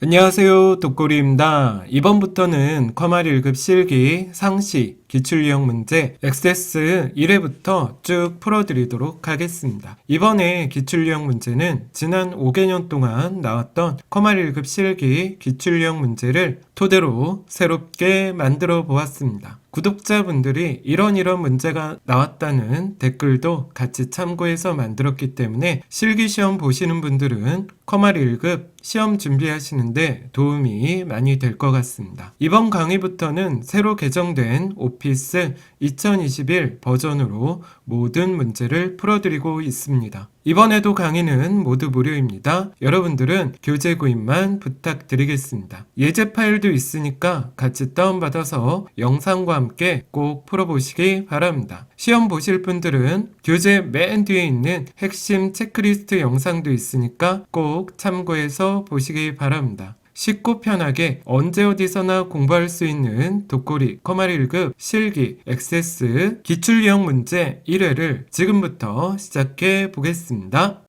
안녕하세요. 독고리입니다. 이번부터는 컴활 1급 실기, 상시, 기출유형 문제, 액세스 1회부터 쭉 풀어드리도록 하겠습니다. 이번에 기출유형 문제는 지난 5개년 동안 나왔던 컴활 1급 실기, 기출유형 문제를 토대로 새롭게 만들어 보았습니다. 구독자분들이 이런 문제가 나왔다는 댓글도 같이 참고해서 만들었기 때문에 실기시험 보시는 분들은 컴활 1급 시험 준비하시는데 도움이 많이 될 것 같습니다. 이번 강의부터는 새로 개정된 오피스 2021 버전으로 모든 문제를 풀어드리고 있습니다. 이번에도 강의는 모두 무료입니다. 여러분들은 교재 구입만 부탁드리겠습니다. 예제 파일도 있으니까 같이 다운받아서 영상과 함께 꼭 풀어보시기 바랍니다. 시험 보실 분들은 교재 맨 뒤에 있는 핵심 체크리스트 영상도 있으니까 꼭 참고해서 보시기 바랍니다. 쉽고 편하게 언제 어디서나 공부할 수 있는 독고리 컴활 1급 실기 액세스 기출유형 문제 1회를 지금부터 시작해 보겠습니다.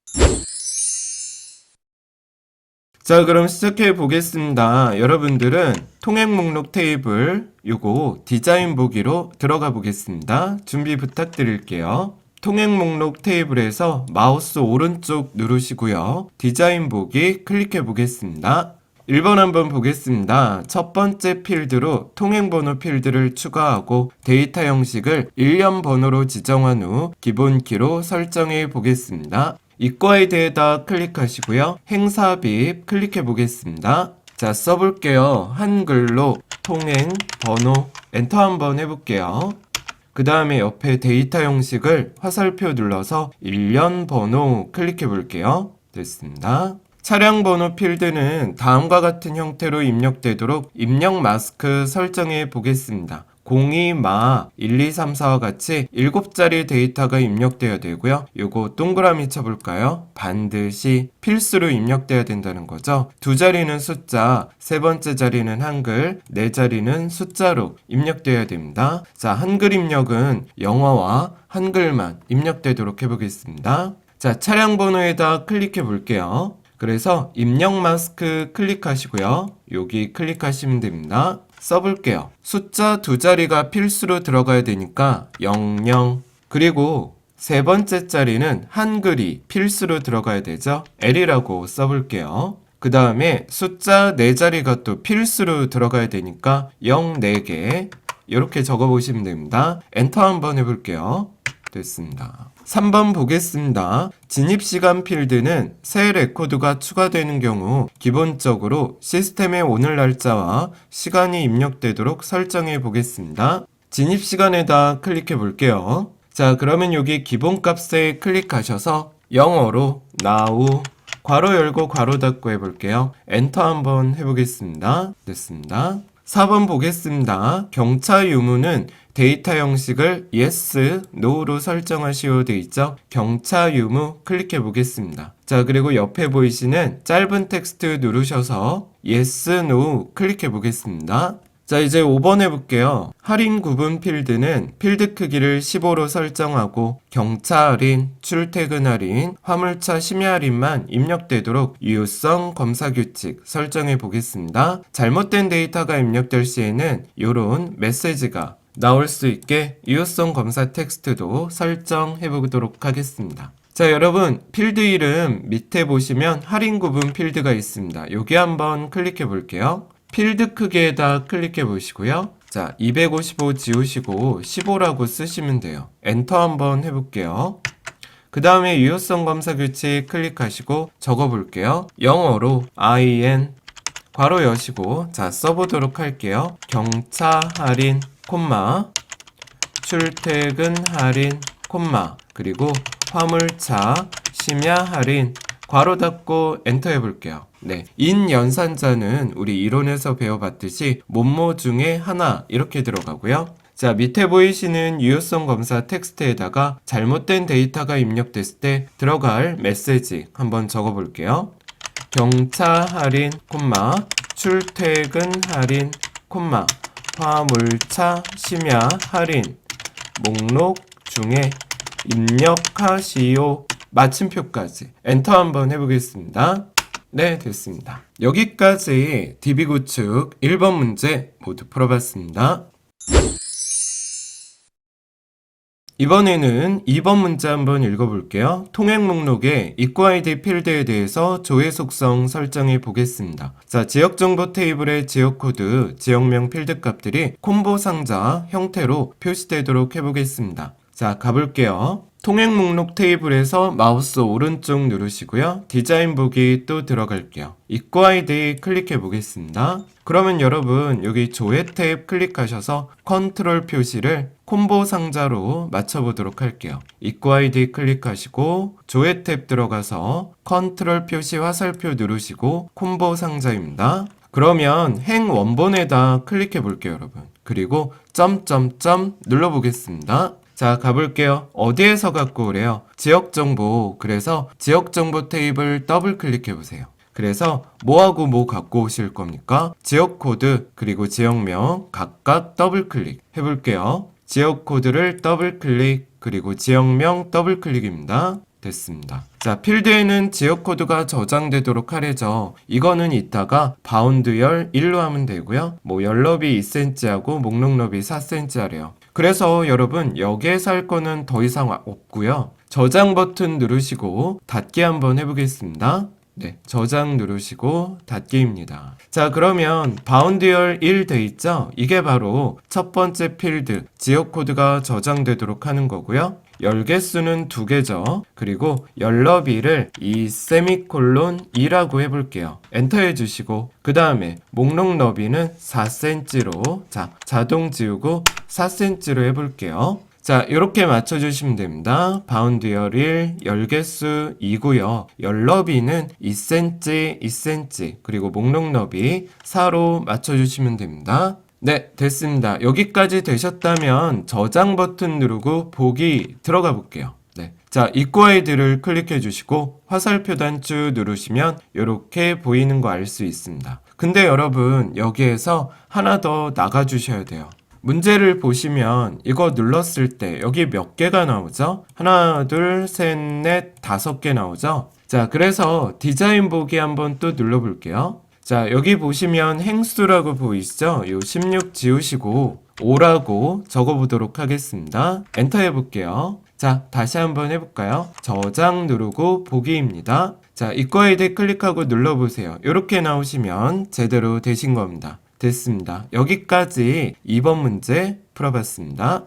자, 그럼 시작해 보겠습니다. 여러분들은 통행 목록 테이블 요거 디자인 보기로 들어가 보겠습니다. 준비 부탁드릴게요. 통행 목록 테이블에서 마우스 오른쪽 누르시고요. 디자인 보기 클릭해 보겠습니다. 1번 한번 보겠습니다. 첫 번째 필드로 통행번호 필드를 추가하고 데이터 형식을 일련 번호로 지정한 후 기본키로 설정해 보겠습니다. 이과에 대해다 클릭하시고요. 행사비입 클릭해 보겠습니다. 자, 써볼게요. 한글로 통행번호 엔터 한번 해볼게요. 그 다음에 옆에 데이터 형식을 화살표 눌러서 일련 번호 클릭해 볼게요. 됐습니다. 차량 번호 필드는 다음과 같은 형태로 입력되도록 입력 마스크 설정해 보겠습니다. 02마 1234와 같이 7자리 데이터가 입력되어야 되고요. 요거 동그라미 쳐볼까요? 반드시 필수로 입력되어야 된다는 거죠. 두 자리는 숫자, 세 번째 자리는 한글, 네 자리는 숫자로 입력되어야 됩니다. 자, 한글 입력은 영어와 한글만 입력되도록 해보겠습니다. 자, 차량 번호에다 클릭해 볼게요. 그래서 입력 마스크 클릭하시고요. 여기 클릭하시면 됩니다. 써볼게요. 숫자 두 자리가 필수로 들어가야 되니까 00 그리고 세 번째 자리는 한글이 필수로 들어가야 되죠. L이라고 써볼게요. 그 다음에 숫자 네 자리가 또 필수로 들어가야 되니까 0 4개 이렇게 적어보시면 됩니다. 엔터 한번 해볼게요. 됐습니다. 3번 보겠습니다. 진입시간 필드는 새 레코드가 추가되는 경우 기본적으로 시스템의 오늘 날짜와 시간이 입력되도록 설정해 보겠습니다. 진입시간에다 클릭해 볼게요. 자, 그러면 여기 기본값에 클릭하셔서 영어로 now 괄호 열고 괄호 닫고 해볼게요. 엔터 한번 해보겠습니다. 됐습니다. 4번 보겠습니다. 경차 유무는 데이터 형식을 yes, no로 설정하시오 되어 있죠. 경차 유무 클릭해 보겠습니다. 자, 그리고 옆에 보이시는 짧은 텍스트 누르셔서 yes, no 클릭해 보겠습니다. 자, 이제 5번 해볼게요. 할인 구분 필드는 필드 크기를 15로 설정하고 경차 할인, 출퇴근 할인, 화물차 심야 할인만 입력되도록 유효성 검사 규칙 설정해 보겠습니다. 잘못된 데이터가 입력될 시에는 이런 메시지가 나올 수 있게 유효성 검사 텍스트도 설정해 보도록 하겠습니다. 자, 여러분 필드 이름 밑에 보시면 할인 구분 필드가 있습니다. 여기 한번 클릭해 볼게요. 필드 크기에다 클릭해 보시고요. 자, 255 지우시고 15라고 쓰시면 돼요. 엔터 한번 해볼게요. 그 다음에 유효성 검사 규칙 클릭하시고 적어볼게요. 영어로 IN 괄호 여시고 자, 써보도록 할게요. 경차 할인 콤마 출퇴근 할인 콤마 그리고 화물차 심야 할인 괄호 닫고 엔터 해볼게요. 네, 인연산자는 우리 이론에서 배워봤듯이 뭐뭐 중에 하나 이렇게 들어가고요. 자, 밑에 보이시는 유효성 검사 텍스트에다가 잘못된 데이터가 입력됐을 때 들어갈 메시지 한번 적어볼게요. 경차 할인 콤마 출퇴근 할인 콤마 화물차 심야 할인 목록 중에 입력하시오 마침표까지 엔터 한번 해보겠습니다. 네, 됐습니다. 여기까지 DB 구축 1번 문제 모두 풀어봤습니다. 이번에는 2번 문제 한번 읽어볼게요. 통행 목록의 입구 아이디 필드에 대해서 조회 속성 설정해 보겠습니다. 자, 지역 정보 테이블의 지역 코드, 지역명 필드 값들이 콤보 상자 형태로 표시되도록 해보겠습니다. 자, 가볼게요. 통행 목록 테이블에서 마우스 오른쪽 누르시고요. 디자인 보기 또 들어갈게요. 입구 아이디 클릭해 보겠습니다. 그러면 여러분 여기 조회 탭 클릭하셔서 컨트롤 표시를 콤보 상자로 맞춰보도록 할게요. 입구 아이디 클릭하시고 조회 탭 들어가서 컨트롤 표시 화살표 누르시고 콤보 상자입니다. 그러면 행 원본에다 클릭해 볼게요, 여러분. 그리고 점점점 눌러보겠습니다. 자, 가볼게요. 어디에서 갖고 오래요? 지역정보. 그래서 지역정보 테이블 더블 클릭해 보세요. 그래서 뭐하고 뭐 갖고 오실 겁니까? 지역코드 그리고 지역명 각각 더블 클릭 해볼게요. 지역코드를 더블 클릭 그리고 지역명 더블 클릭입니다. 됐습니다. 자, 필드에는 지역코드가 저장되도록 하래죠. 이거는 이따가 바운드열 1로 하면 되고요. 뭐 열너비 2cm하고 목록너비 4cm 하래요. 그래서 여러분 여기에서 할 거는 더 이상 없고요. 저장 버튼 누르시고 닫기 한번 해보겠습니다. 네, 저장 누르시고 닫기입니다. 자, 그러면 바운드열 1 돼 있죠? 이게 바로 첫 번째 필드 지역 코드가 저장되도록 하는 거고요. 열 개수는 2개죠. 그리고 열너비를 이 세미콜론 2라고 해볼게요. 엔터 해주시고 그 다음에 목록 너비는 4cm로 자동 지우고 4cm로 해볼게요. 자, 이렇게 맞춰주시면 됩니다. 바운드열 1, 열개수 2고요. 열너비는 2cm, 2cm, 그리고 목록 너비 4로 맞춰주시면 됩니다. 네, 됐습니다. 여기까지 되셨다면 저장 버튼 누르고 보기 들어가 볼게요. 네. 자, 입구 아이디를 클릭해 주시고 화살표 단추 누르시면 이렇게 보이는 거 알 수 있습니다. 근데 여러분 여기에서 하나 더 나가 주셔야 돼요. 문제를 보시면 이거 눌렀을 때 여기 몇 개가 나오죠? 하나, 둘, 셋, 넷, 5개 나오죠? 자, 그래서 디자인 보기 한번 또 눌러볼게요. 자, 여기 보시면 행수라고 보이시죠? 요 16 지우시고 5라고 적어보도록 하겠습니다. 엔터 해볼게요. 자, 다시 한번 해볼까요? 저장 누르고 보기입니다. 자, 입구 아이디 클릭하고 눌러보세요. 이렇게 나오시면 제대로 되신 겁니다. 됐습니다. 여기까지 2번 문제 풀어봤습니다.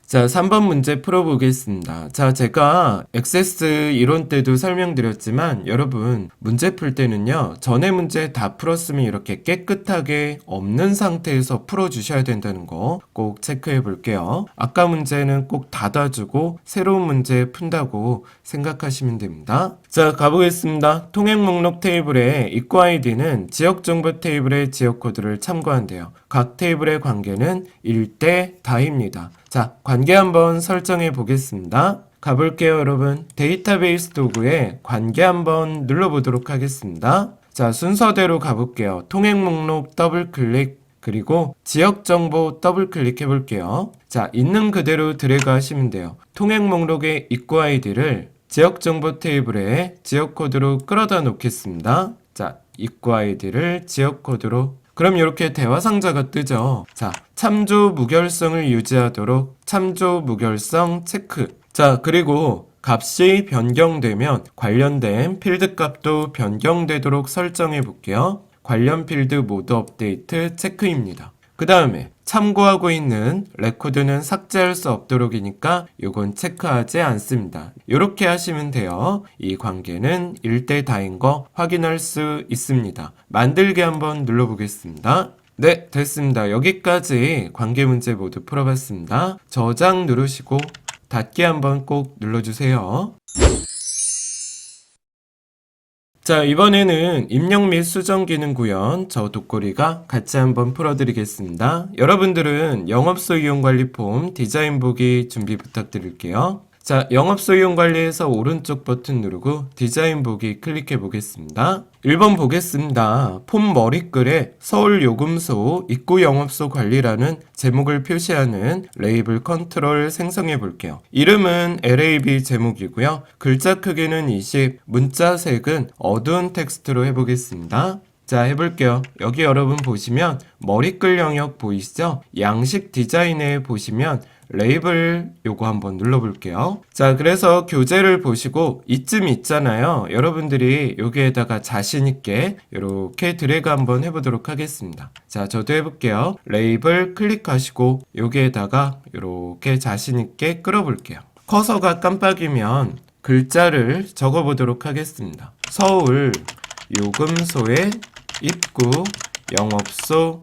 자, 3번 문제 풀어보겠습니다. 자, 제가 액세스 이론 때도 설명드렸지만 여러분 문제 풀 때는요, 전에 문제 다 풀었으면 이렇게 깨끗하게 없는 상태에서 풀어주셔야 된다는 거 꼭 체크해 볼게요. 아까 문제는 꼭 닫아주고 새로운 문제 푼다고 생각하시면 됩니다. 자, 가보겠습니다. 통행 목록 테이블의 입구 아이디는 지역 정보 테이블의 지역 코드를 참고한대요. 각 테이블의 관계는 1대 다입니다. 자, 관계 한번 설정해 보겠습니다. 가볼게요, 여러분. 데이터베이스 도구에 관계 한번 눌러보도록 하겠습니다. 자, 순서대로 가볼게요. 통행 목록 더블 클릭, 그리고 지역 정보 더블 클릭해 볼게요. 자, 있는 그대로 드래그 하시면 돼요. 통행 목록의 입구 아이디를 지역 정보 테이블에 지역 코드로 끌어다 놓겠습니다. 자, 입구 아이디를 지역 코드로. 그럼 이렇게 대화 상자가 뜨죠. 자, 참조 무결성을 유지하도록 참조 무결성 체크. 자, 그리고 값이 변경되면 관련된 필드 값도 변경되도록 설정해 볼게요. 관련 필드 모드 업데이트 체크입니다. 그 다음에 참고하고 있는 레코드는 삭제할 수 없도록이니까 요건 체크하지 않습니다. 이렇게 하시면 돼요. 이 관계는 1대 다인 거 확인할 수 있습니다. 만들기 한번 눌러보겠습니다. 네, 됐습니다. 여기까지 관계 문제 모두 풀어봤습니다. 저장 누르시고 닫기 한번 꼭 눌러주세요. 자, 이번에는 입력 및 수정 기능 구현 저 독고리가 같이 한번 풀어드리겠습니다. 여러분들은 영업소 이용 관리 폼 디자인 보기 준비 부탁드릴게요. 자, 영업소 이용 관리에서 오른쪽 버튼 누르고 디자인 보기 클릭해 보겠습니다. 1번 보겠습니다. 폼 머리글에 서울요금소 입구 영업소 관리라는 제목을 표시하는 레이블 컨트롤 생성해 볼게요. 이름은 LAB 제목이고요. 글자 크기는 20, 문자 색은 어두운 텍스트로 해보겠습니다. 자, 해볼게요. 여기 여러분 보시면 머리글 영역 보이시죠? 양식 디자인에 보시면 레이블 요거 한번 눌러볼게요. 자, 그래서 교재를 보시고 이쯤 있잖아요. 여러분들이 여기에다가 자신있게 이렇게 드래그 한번 해보도록 하겠습니다. 자, 저도 해볼게요. 레이블 클릭하시고 여기에다가 이렇게 자신있게 끌어볼게요. 커서가 깜빡이면 글자를 적어보도록 하겠습니다. 서울 요금소의 입구 영업소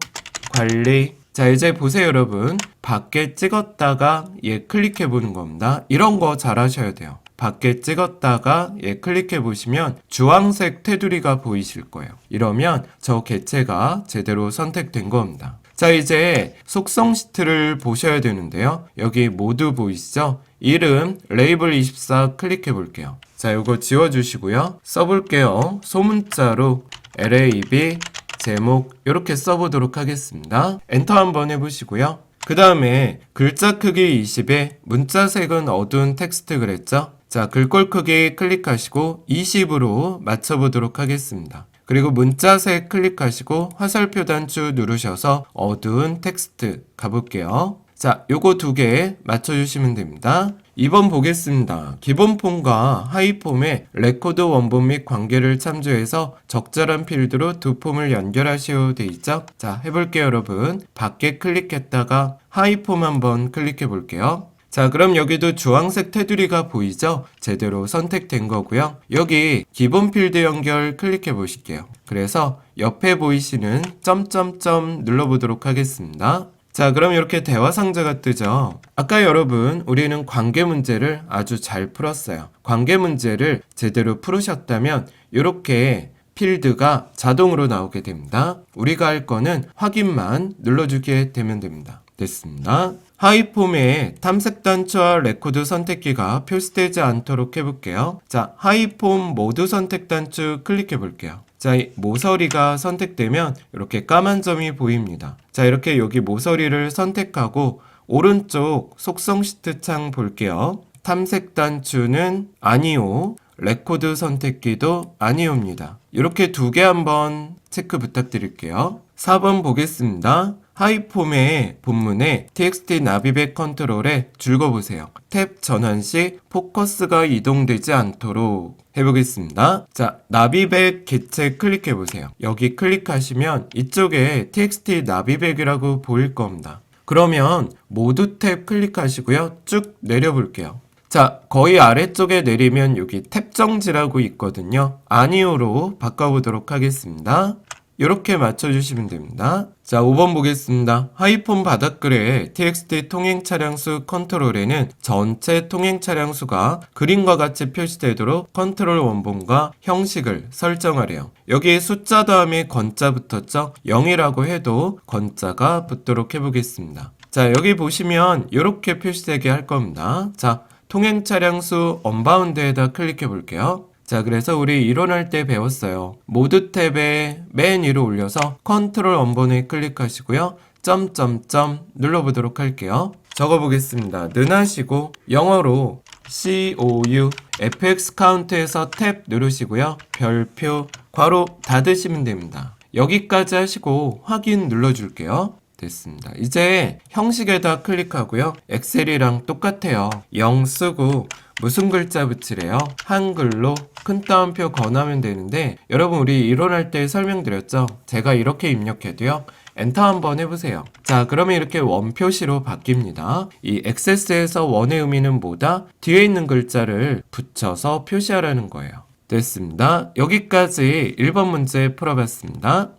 관리. 자, 이제 보세요 여러분. 밖에 찍었다가 클릭해 보는 겁니다. 이런 거 잘 하셔야 돼요. 밖에 찍었다가 클릭해 보시면 주황색 테두리가 보이실 거예요. 이러면 저 개체가 제대로 선택된 겁니다. 자, 이제 속성 시트를 보셔야 되는데요. 여기 모두 보이시죠? 이름 레이블 24 클릭해 볼게요. 자, 이거 지워주시고요. 써볼게요. 소문자로 LAB 제목 이렇게 써보도록 하겠습니다. 엔터 한번 해보시고요. 그 다음에 글자 크기 20에 문자 색은 어두운 텍스트 그랬죠? 자, 글꼴 크기 클릭하시고 20으로 맞춰보도록 하겠습니다. 그리고 문자색 클릭하시고 화살표 단추 누르셔서 어두운 텍스트 가볼게요. 자, 요거 두 개 맞춰주시면 됩니다. 2번 보겠습니다. 기본 폼과 하이 폼의 레코드 원본 및 관계를 참조해서 적절한 필드로 두 폼을 연결하시오 돼 있죠? 자, 해볼게요 여러분. 밖에 클릭했다가 하이 폼 한번 클릭해 볼게요. 자, 그럼 여기도 주황색 테두리가 보이죠? 제대로 선택된 거고요. 여기 기본 필드 연결 클릭해 보실게요. 그래서 옆에 보이시는 점점점 눌러보도록 하겠습니다. 자, 그럼 이렇게 대화 상자가 뜨죠. 아까 여러분 우리는 관계 문제를 아주 잘 풀었어요. 관계 문제를 제대로 풀으셨다면 이렇게 필드가 자동으로 나오게 됩니다. 우리가 할 거는 확인만 눌러주게 되면 됩니다. 됐습니다. 하이폼에 탐색 단추와 레코드 선택키가 표시되지 않도록 해볼게요. 자, 하이폼 모두 선택 단추 클릭해 볼게요. 자, 이 모서리가 선택되면 이렇게 까만 점이 보입니다. 자, 이렇게 여기 모서리를 선택하고 오른쪽 속성 시트 창 볼게요. 탐색 단추는 아니오, 레코드 선택키도 아니오입니다. 이렇게 두 개 한번 체크 부탁드릴게요. 4번 보겠습니다. 하이폼의 본문에 txt 나비백 컨트롤에 줄거보세요. 탭 전환 시 포커스가 이동되지 않도록 해보겠습니다. 자, 나비백 개체 클릭해보세요. 여기 클릭하시면 이쪽에 txt 나비백이라고 보일 겁니다. 그러면 모두 탭 클릭하시고요. 쭉 내려볼게요. 자, 거의 아래쪽에 내리면 여기 탭 정지라고 있거든요. 아니오로 바꿔보도록 하겠습니다. 이렇게 맞춰주시면 됩니다. 자, 5번 보겠습니다. 하이폼 바닥글의 txt 통행 차량수 컨트롤에는 전체 통행 차량수가 그림과 같이 표시되도록 컨트롤 원본과 형식을 설정하래요. 여기 숫자 다음에 건자 붙었죠? 0이라고 해도 건자가 붙도록 해보겠습니다. 자, 여기 보시면 이렇게 표시되게 할 겁니다. 자, 통행 차량수 언바운드에다 클릭해 볼게요. 자, 그래서 우리 이론할 때 배웠어요. 모드 탭에 맨 위로 올려서 컨트롤 원본을 클릭하시고요. 점점점 눌러보도록 할게요. 적어보겠습니다. 는하시고 영어로 COU FX 카운트에서 탭 누르시고요. 별표 괄호 닫으시면 됩니다. 여기까지 하시고 확인 눌러줄게요. 됐습니다. 이제 형식에다 클릭하고요. 엑셀이랑 똑같아요. 0 쓰고 무슨 글자 붙이래요? 한글로 큰 따옴표 권하면 되는데 여러분 우리 이론할 때 설명드렸죠? 제가 이렇게 입력해도요. 엔터 한번 해보세요. 자, 그러면 이렇게 원 표시로 바뀝니다. 이 액세스에서 원의 의미는 뭐다? 뒤에 있는 글자를 붙여서 표시하라는 거예요. 됐습니다. 여기까지 1번 문제 풀어봤습니다.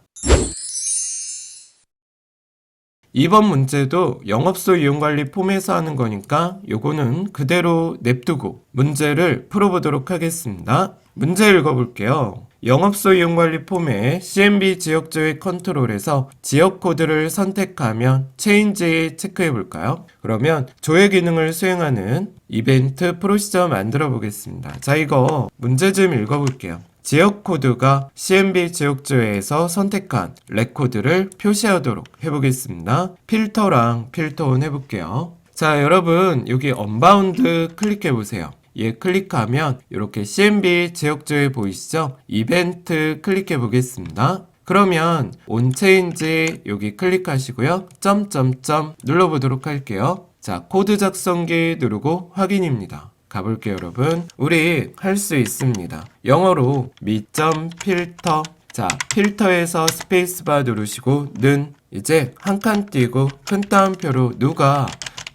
2번 문제도 영업소 이용관리 폼에서 하는 거니까 요거는 그대로 냅두고 문제를 풀어보도록 하겠습니다. 문제 읽어볼게요. 영업소 이용관리 폼에 CMB 지역조회 컨트롤에서 지역 코드를 선택하면 체인지 체크해 볼까요? 그러면 조회 기능을 수행하는 이벤트 프로시저 만들어 보겠습니다. 자, 이거 문제 좀 읽어 볼게요. 지역 코드가 CMB 지역조회에서 선택한 레코드를 표시하도록 해보겠습니다. 필터랑 필터온 해볼게요. 자, 여러분 여기 언바운드 클릭해 보세요. 얘 클릭하면 이렇게 CMB 지역조회 보이시죠? 이벤트 클릭해 보겠습니다. 그러면 온체인지 여기 클릭하시고요. 점점점 눌러보도록 할게요. 자, 코드 작성기 누르고 확인입니다. 가볼게요, 여러분. 우리 할 수 있습니다. 영어로 미점 필터. 자, 필터에서 스페이스바 누르시고 는 이제 한 칸 띄고 큰 따옴표로 누가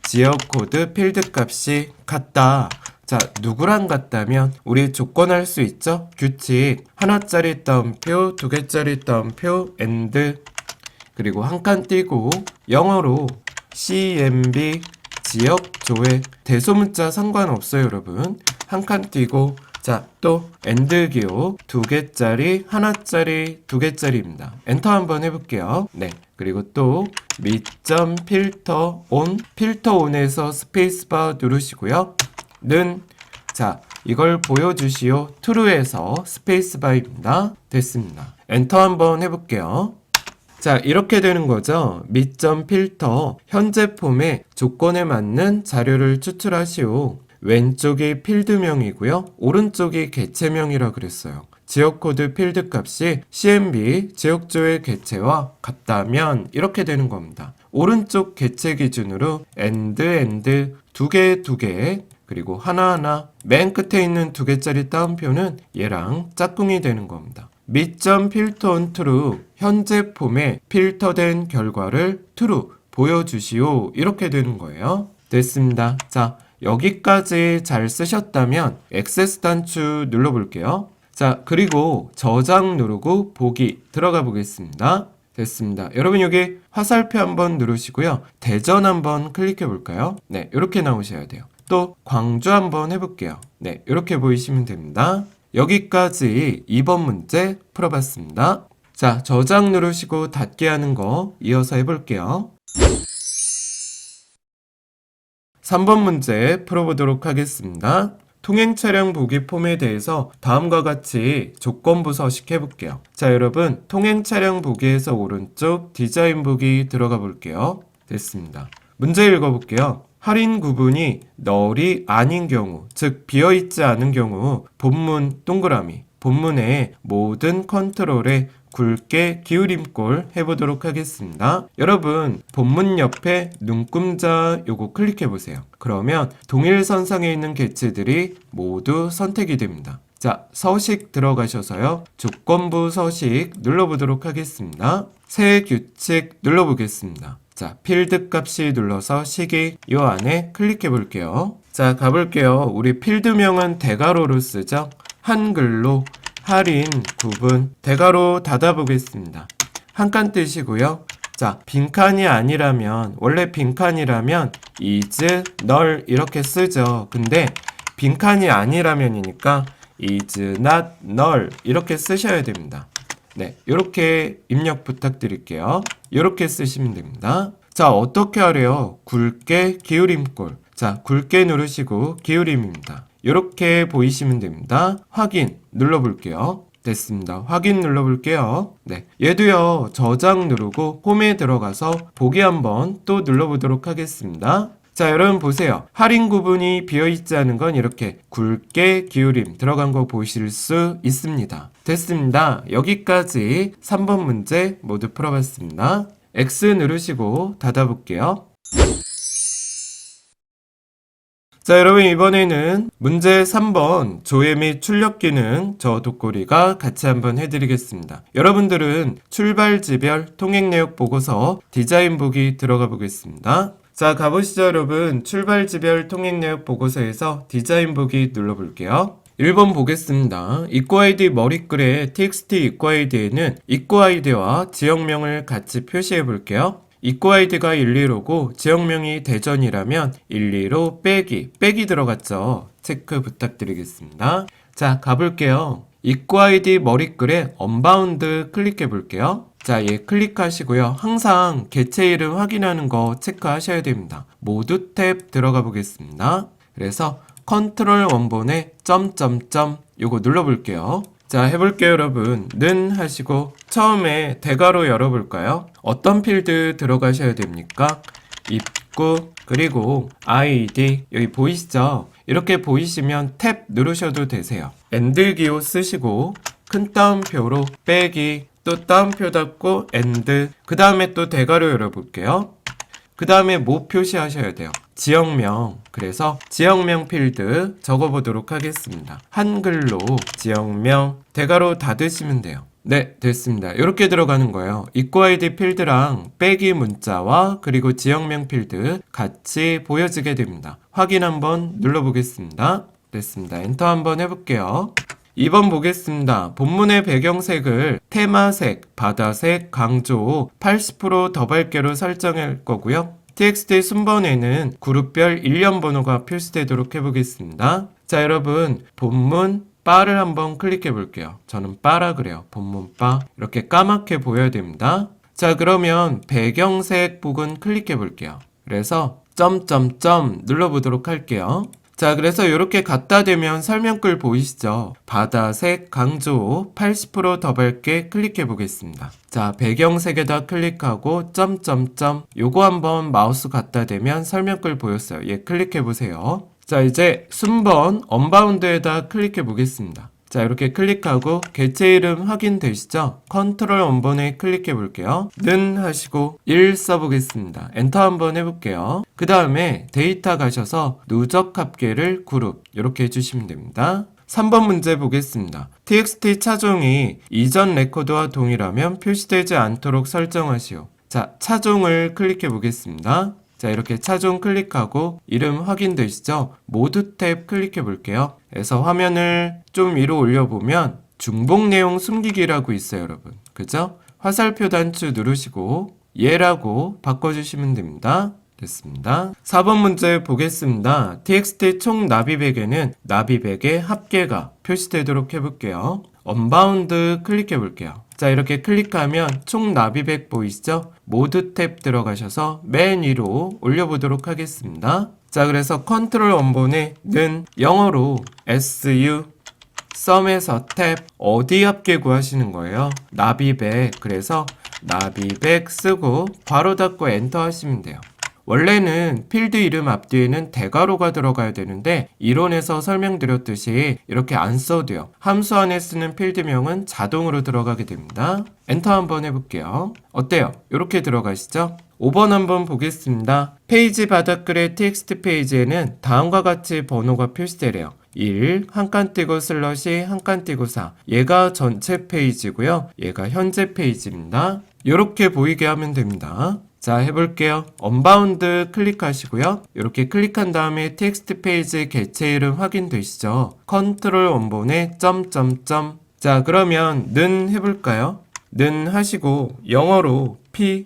지역 코드 필드 값이 같다. 자, 누구랑 같다면 우리 조건할 수 있죠? 규칙 하나짜리 따옴표, 두 개짜리 따옴표, and 그리고 한 칸 띄고 영어로 CMB 지역 조회 대소문자 상관없어요, 여러분. 한 칸 띄고 자, 또 and 기호 두 개짜리, 하나짜리, 두 개짜리입니다. 엔터 한번 해볼게요. 네, 그리고 또 미점 필터 온, 필터 온에서 스페이스바 누르시고요. 는 자, 이걸 보여주시오. true에서 스페이스바입니다. 됐습니다. 엔터 한번 해볼게요. 자, 이렇게 되는 거죠. 미점 필터 현재 폼의 조건에 맞는 자료를 추출하시오. 왼쪽이 필드명이고요. 오른쪽이 개체명이라 그랬어요. 지역코드 필드 값이 CMB 지역조회 개체와 같다면 이렇게 되는 겁니다. 오른쪽 개체 기준으로 and 두 개 그리고 하나하나 맨 끝에 있는 두 개짜리 따옴표는 얘랑 짝꿍이 되는 겁니다. 미점 필터 온 true 현재 폼에 필터된 결과를 true 보여주시오. 이렇게 되는 거예요. 됐습니다. 자, 여기까지 잘 쓰셨다면 액세스 단추 눌러볼게요. 자, 그리고 저장 누르고 보기 들어가 보겠습니다. 됐습니다. 여러분 여기 화살표 한번 누르시고요. 대전 한번 클릭해 볼까요? 네, 이렇게 나오셔야 돼요. 또 광주 한번 해볼게요. 네, 이렇게 보이시면 됩니다. 여기까지 2번 문제 풀어봤습니다. 자, 저장 누르시고 닫기 하는 거 이어서 해볼게요. 3번 문제 풀어보도록 하겠습니다. 통행 차량 보기 폼에 대해서 다음과 같이 조건부 서식 해볼게요. 자, 여러분 통행 차량 보기에서 오른쪽 디자인 보기 들어가 볼게요. 됐습니다. 문제 읽어볼게요. 할인 구분이 널이 아닌 경우, 즉 비어있지 않은 경우 본문 동그라미, 본문의 모든 컨트롤에 굵게 기울임꼴 해보도록 하겠습니다. 여러분 본문 옆에 눈금자 요거 클릭해 보세요. 그러면 동일선상에 있는 개체들이 모두 선택이 됩니다. 자, 서식 들어가셔서요. 조건부 서식 눌러보도록 하겠습니다. 새 규칙 눌러보겠습니다. 자, 필드 값이 눌러서 시기 요 안에 클릭해 볼게요. 자, 가볼게요. 우리 필드명은 대괄호로 쓰죠. 한글로 할인 구분 대괄호 닫아보겠습니다. 한 칸 뜨시고요. 자, 빈칸이 아니라면 원래 빈칸이라면 is null 이렇게 쓰죠. 근데 빈칸이 아니라면이니까 is not null 이렇게 쓰셔야 됩니다. 네, 이렇게 입력 부탁드릴게요. 이렇게 쓰시면 됩니다. 자, 어떻게 하래요? 굵게 기울임꼴. 자, 굵게 누르시고 기울임입니다. 이렇게 보이시면 됩니다. 확인 눌러볼게요. 됐습니다. 확인 눌러볼게요. 네, 얘도요. 저장 누르고 홈에 들어가서 보기 한번 또 눌러보도록 하겠습니다. 자, 여러분 보세요. 할인 구분이 비어있지 않은 건 이렇게 굵게 기울임 들어간 거 보실 수 있습니다. 됐습니다. 여기까지 3번 문제 모두 풀어봤습니다. X 누르시고 닫아볼게요. 자, 여러분 이번에는 문제 3번 조회 및 출력 기능 저 독고리가 같이 한번 해드리겠습니다. 여러분들은 출발지별 통행 내역 보고서 디자인 보기 들어가 보겠습니다. 자, 가보시죠 여러분. 출발지별 통행 내역 보고서에서 디자인 보기 눌러볼게요. 1번 보겠습니다. 입구 아이디 머리글에 txt 입구 아이디에는 입구 아이디와 지역명을 같이 표시해 볼게요. 입구 아이디가 115고 지역명이 대전이라면 115 빼기 들어갔죠. 체크 부탁드리겠습니다. 자, 가볼게요. 입구 아이디 머리글에 언바운드 클릭해 볼게요. 자, 예, 클릭하시고요. 항상 개체 이름 확인하는 거 체크하셔야 됩니다. 모두 탭 들어가 보겠습니다. 그래서 컨트롤 원본에 점점점 요거 눌러볼게요. 자, 해볼게요, 여러분. 는 하시고 처음에 대괄호 열어볼까요? 어떤 필드 들어가셔야 됩니까? 입구 그리고 아이디 여기 보이시죠? 이렇게 보이시면 탭 누르셔도 되세요. 엔드 기호 쓰시고 큰 따옴표로 빼기 또 따옴표 닫고 엔드 그 다음에 또 대괄호 열어볼게요. 그 다음에 뭐 표시하셔야 돼요? 지역명. 그래서 지역명 필드 적어보도록 하겠습니다. 한글로 지역명 대괄호 닫으시면 돼요. 네, 됐습니다. 이렇게 들어가는 거예요. 입구 아이디 필드랑 빼기 문자와 그리고 지역명 필드 같이 보여지게 됩니다. 확인 한번 눌러보겠습니다. 됐습니다. 엔터 한번 해볼게요. 2번 보겠습니다. 본문의 배경색을 테마색, 바다색, 강조 80% 더 밝게로 설정할 거고요. txt 순번에는 그룹별 일련 번호가 표시되도록 해보겠습니다. 자, 여러분 본문 바를 한번 클릭해 볼게요. 저는 바라 그래요. 본문 바 이렇게 까맣게 보여야 됩니다. 자, 그러면 배경색 부분 클릭해 볼게요. 그래서 점점점 눌러보도록 할게요. 자, 그래서 이렇게 갖다 대면 설명글 보이시죠? 바다색 강조 80% 더 밝게 클릭해 보겠습니다. 자, 배경색에다 클릭하고 점점점 요거 한번 마우스 갖다 대면 설명글 보였어요. 예, 클릭해 보세요. 자, 이제 순번 언바운드에다 클릭해 보겠습니다. 자, 이렇게 클릭하고 개체 이름 확인되시죠? 컨트롤 원본에 클릭해 볼게요. 는 하시고 1 써보겠습니다. 엔터 한번 해볼게요. 그 다음에 데이터 가셔서 누적 합계를 그룹 이렇게 해주시면 됩니다. 3번 문제 보겠습니다. txt 차종이 이전 레코드와 동일하면 표시되지 않도록 설정하시오. 자, 차종을 클릭해 보겠습니다. 자, 이렇게 차종 클릭하고 이름 확인되시죠? 모두 탭 클릭해 볼게요. 그래서 화면을 좀 위로 올려보면 중복 내용 숨기기라고 있어요, 여러분. 그죠? 화살표 단추 누르시고 얘라고 바꿔주시면 됩니다. 됐습니다. 4번 문제 보겠습니다. txt 총 나비백에는 나비백의 합계가 표시되도록 해볼게요. 언바운드 클릭해 볼게요. 자, 이렇게 클릭하면 총 나비백 보이시죠? 모드 탭 들어가셔서 맨 위로 올려보도록 하겠습니다. 자, 그래서 컨트롤 원본에 는 영어로 SU 썸에서 탭 어디 합계 구하시는 거예요? 나비백. 그래서 나비백 쓰고 괄호 닫고 엔터 하시면 돼요. 원래는 필드 이름 앞뒤에는 대괄호가 들어가야 되는데 이론에서 설명드렸듯이 이렇게 안 써도 돼요. 함수 안에 쓰는 필드명은 자동으로 들어가게 됩니다. 엔터 한번 해볼게요. 어때요? 이렇게 들어가시죠? 5번 한번 보겠습니다. 페이지 바닥글의 텍스트 페이지에는 다음과 같이 번호가 표시되래요. 1, 한 칸 띄고 슬러시, 한 칸 띄고 4. 얘가 전체 페이지고요. 얘가 현재 페이지입니다. 이렇게 보이게 하면 됩니다. 자, 해볼게요. 언바운드 클릭하시고요. 이렇게 클릭한 다음에 텍스트 페이지 개체 이름 확인되시죠? 컨트롤 원본에 점점점. 자, 그러면 는 해볼까요? 는 하시고 영어로 P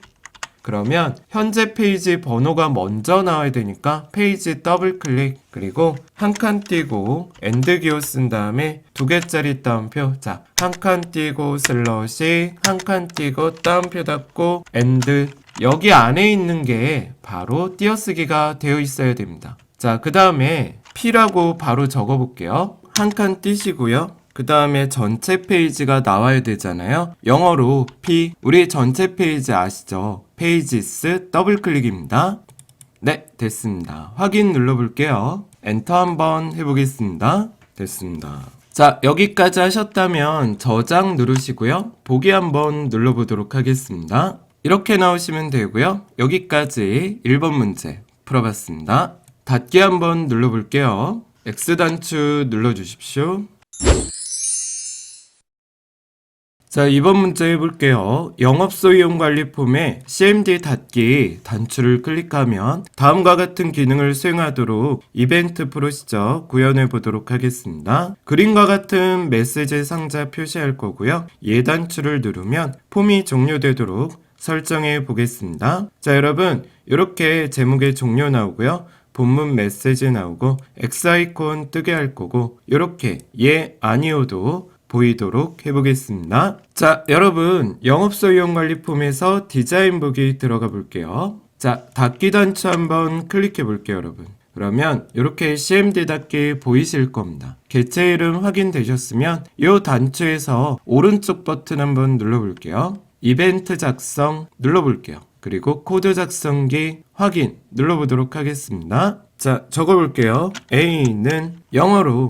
그러면 현재 페이지 번호가 먼저 나와야 되니까 페이지 더블 클릭 그리고 한 칸 띄고 엔드 기호 쓴 다음에 2개짜리 따옴표 자, 한 칸 띄고 슬러시 한 칸 띄고 따옴표 닫고 엔드 여기 안에 있는 게 바로 띄어쓰기가 되어 있어야 됩니다. 자, 그 다음에 P라고 바로 적어 볼게요. 한 칸 띄시고요. 그 다음에 전체 페이지가 나와야 되잖아요. 영어로 P, 우리 전체 페이지 아시죠? 페이지스 더블 클릭입니다. 네, 됐습니다. 확인 눌러볼게요. 엔터 한번 해보겠습니다. 됐습니다. 자, 여기까지 하셨다면 저장 누르시고요. 보기 한번 눌러보도록 하겠습니다. 이렇게 나오시면 되고요. 여기까지 1번 문제 풀어봤습니다. 닫기 한번 눌러볼게요. X단추 눌러주십시오. 자, 2번 문제 해볼게요. 영업소 이용 관리 폼에 CMD 닫기 단추를 클릭하면 다음과 같은 기능을 수행하도록 이벤트 프로시저 구현해 보도록 하겠습니다. 그림과 같은 메시지 상자 표시할 거고요. 예 단추를 누르면 폼이 종료되도록 설정해 보겠습니다. 자, 여러분 이렇게 제목의 종료 나오고요. 본문 메시지 나오고 X 아이콘 뜨게 할 거고 이렇게 예 아니오도 보이도록 해보겠습니다. 자, 여러분 영업소 이용관리 폼에서 디자인 보기 들어가 볼게요. 자, 닫기 단추 한번 클릭해 볼게요, 여러분. 그러면 이렇게 CMD 닫기 보이실 겁니다. 개체 이름 확인되셨으면 이 단추에서 오른쪽 버튼 한번 눌러볼게요. 이벤트 작성 눌러볼게요. 그리고 코드 작성기 확인 눌러보도록 하겠습니다. 자, 적어볼게요. A는 영어로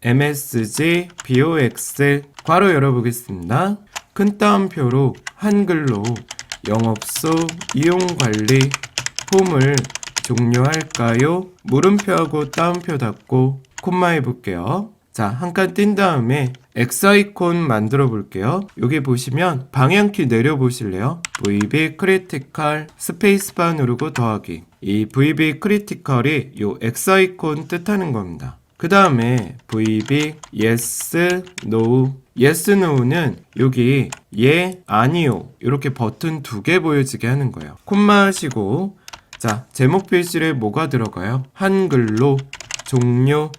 MSG BOX 괄호 열어보겠습니다. 큰 따옴표로 한글로 영업소 이용관리 폼을 종료할까요? 물음표하고 따옴표 닫고 콤마 해볼게요. 자, 한 칸 띈 다음에 X 아이콘 만들어 볼게요. 여기 보시면 방향키 내려 보실래요? VB 크리티컬 스페이스바 누르고 더하기. 이 VB 크리티컬이 요 X 아이콘 뜻하는 겁니다. 그 다음에 VB yes, no. yes, no는 여기 예, 아니요 이렇게 버튼 2개 보여지게 하는 거예요. 콤마 하시고 자, 제목 필실에 뭐가 들어가요? 한글로 종료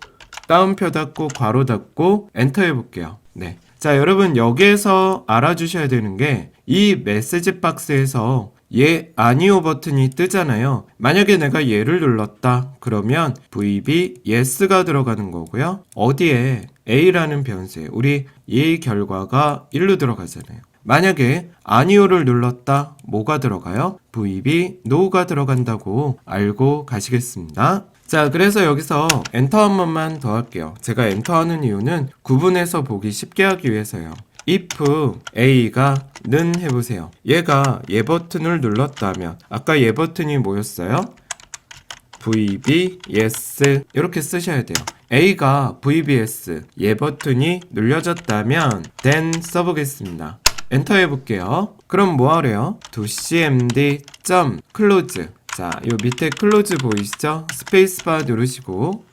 따옴표 닫고 괄호 닫고 엔터 해볼게요. 네. 자, 여러분 여기에서 알아주셔야 되는 게 이 메시지 박스에서 예, 아니요 버튼이 뜨잖아요. 만약에 내가 예를 눌렀다 그러면 VB yes가 들어가는 거고요. 어디에? A라는 변수에 우리 이 결과가 1로 들어가잖아요. 만약에 아니오를 눌렀다 뭐가 들어가요? VB no가 들어간다고 알고 가시겠습니다. 자, 그래서 여기서 엔터 한 번만 더 할게요. 제가 엔터 하는 이유는 구분해서 보기 쉽게 하기 위해서요. if A가 는 해보세요. 얘가 예 버튼을 눌렀다면 아까 예 버튼이 뭐였어요? VB yes 이렇게 쓰셔야 돼요. A가 VBS 예 버튼이 눌려졌다면 then 써보겠습니다. 엔터 해볼게요. 그럼 뭐 하래요? docmd.close 자, 요 밑에 클로즈 보이시죠? 스페이스바 누르시고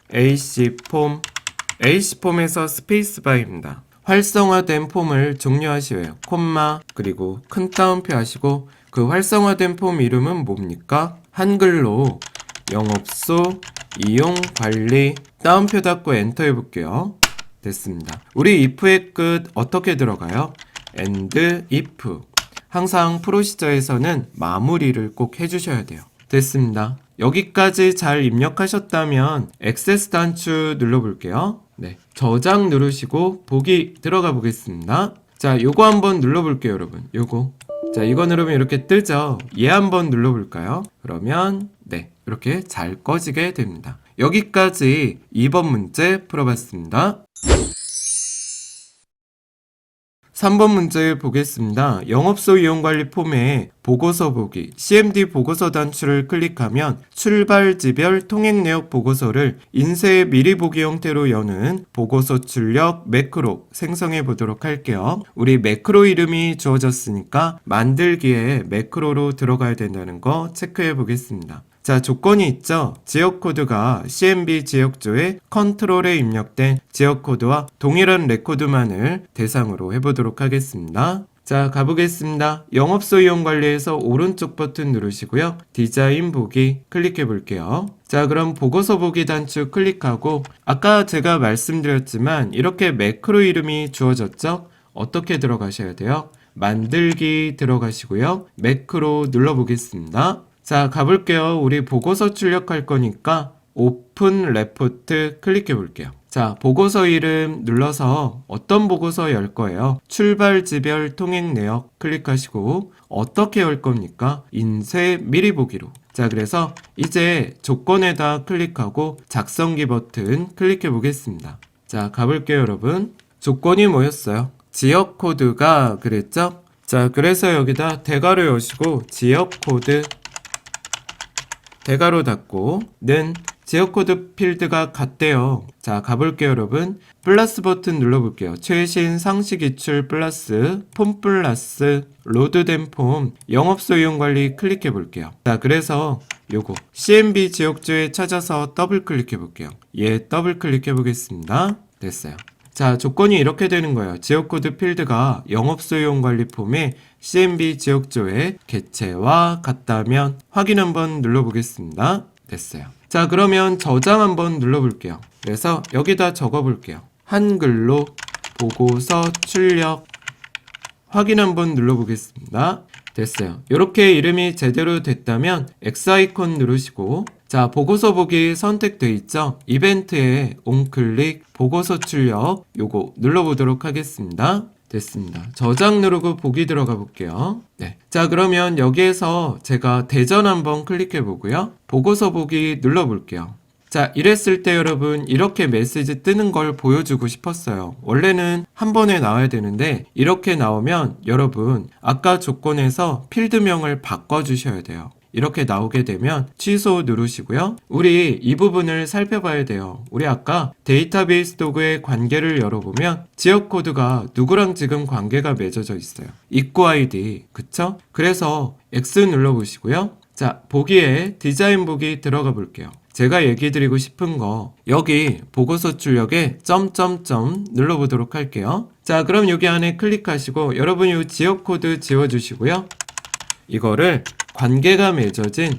AC폼에서 스페이스바입니다. 활성화된 폼을 종료하시고요. 콤마 그리고 큰 따옴표 하시고 그 활성화된 폼 이름은 뭡니까? 한글로 영업소 이용관리 따옴표 닫고 엔터 해볼게요. 됐습니다. 우리 if의 끝 어떻게 들어가요? and if 항상 프로시저에서는 마무리를 꼭 해주셔야 돼요. 됐습니다. 여기까지 잘 입력하셨다면 액세스 단추 눌러볼게요. 네, 저장 누르시고 보기 들어가 보겠습니다. 자, 요거 한번 눌러볼게요, 여러분. 요거. 자, 이거 누르면 이렇게 뜨죠? 얘 한번 눌러볼까요? 그러면 네, 이렇게 잘 꺼지게 됩니다. 여기까지 2번 문제 풀어봤습니다. 3번 문제 보겠습니다. 영업소 이용관리 폼에 보고서 보기, CMD 보고서 단추를 클릭하면 출발지별 통행내역 보고서를 인쇄 미리 보기 형태로 여는 보고서 출력 매크로 생성해 보도록 할게요. 우리 매크로 이름이 주어졌으니까 만들기에 매크로로 들어가야 된다는 거 체크해 보겠습니다. 자, 조건이 있죠. 지역코드가 CMB 지역조의 컨트롤에 입력된 지역코드와 동일한 레코드만을 대상으로 해보도록 하겠습니다. 자, 가보겠습니다. 영업소 이용 관리에서 오른쪽 버튼 누르시고요. 디자인 보기 클릭해 볼게요. 자, 그럼 보고서 보기 단추 클릭하고 아까 제가 말씀드렸지만 이렇게 매크로 이름이 주어졌죠. 어떻게 들어가셔야 돼요? 만들기 들어가시고요. 매크로 눌러보겠습니다. 자, 가볼게요. 우리 보고서 출력할 거니까 오픈 레포트 클릭해 볼게요. 자, 보고서 이름 눌러서 어떤 보고서 열 거예요? 출발지별 통행 내역 클릭하시고 어떻게 열 겁니까? 인쇄 미리 보기로. 자, 그래서 이제 조건에다 클릭하고 작성기 버튼 클릭해 보겠습니다. 자, 가볼게요, 여러분. 조건이 뭐였어요? 지역 코드가 그랬죠? 자, 그래서 여기다 대괄호 여시고 지역 코드 대괄호 닫고 는 지역코드 필드가 같대요. 자, 가볼게요, 여러분. 플러스 버튼 눌러볼게요. 최신 상시 기출 플러스 폼 플러스 로드된 폼 영업소 이용관리 클릭해 볼게요. 자, 그래서 요거 CMB 지역조에 찾아서 더블 클릭해 볼게요. 예, 더블 클릭해 보겠습니다. 됐어요. 자, 조건이 이렇게 되는 거예요. 지역코드 필드가 영업소 이용관리 폼에 CMB 지역조의 개체와 같다면 확인 한번 눌러보겠습니다. 됐어요. 자, 그러면 저장 한번 눌러볼게요. 그래서 여기다 적어볼게요. 한글로 보고서 출력 확인 한번 눌러보겠습니다. 됐어요. 이렇게 이름이 제대로 됐다면 X 아이콘 누르시고 자, 보고서 보기 선택돼 있죠? 이벤트에 on클릭 보고서 출력 요거 눌러보도록 하겠습니다. 됐습니다. 저장 누르고 보기 들어가 볼게요. 네. 자, 그러면 여기에서 제가 대전 한번 클릭해 보고요. 보고서 보기 눌러 볼게요. 자, 이랬을 때 여러분 이렇게 메시지 뜨는 걸 보여주고 싶었어요. 원래는 한 번에 나와야 되는데 이렇게 나오면 여러분 아까 조건에서 필드명을 바꿔주셔야 돼요. 이렇게 나오게 되면 취소 누르시고요. 우리 이 부분을 살펴봐야 돼요. 우리 아까 데이터베이스 도구의 관계를 열어보면 지역 코드가 누구랑 지금 관계가 맺어져 있어요. 입구 아이디, 그쵸? 그래서 X 눌러보시고요. 자, 보기에 디자인 보기 들어가 볼게요. 제가 얘기 드리고 싶은 거 여기 보고서 출력에 점점점 눌러보도록 할게요. 자, 그럼 여기 안에 클릭하시고 여러분 이 지역 코드 지워주시고요. 이거를 관계가 맺어진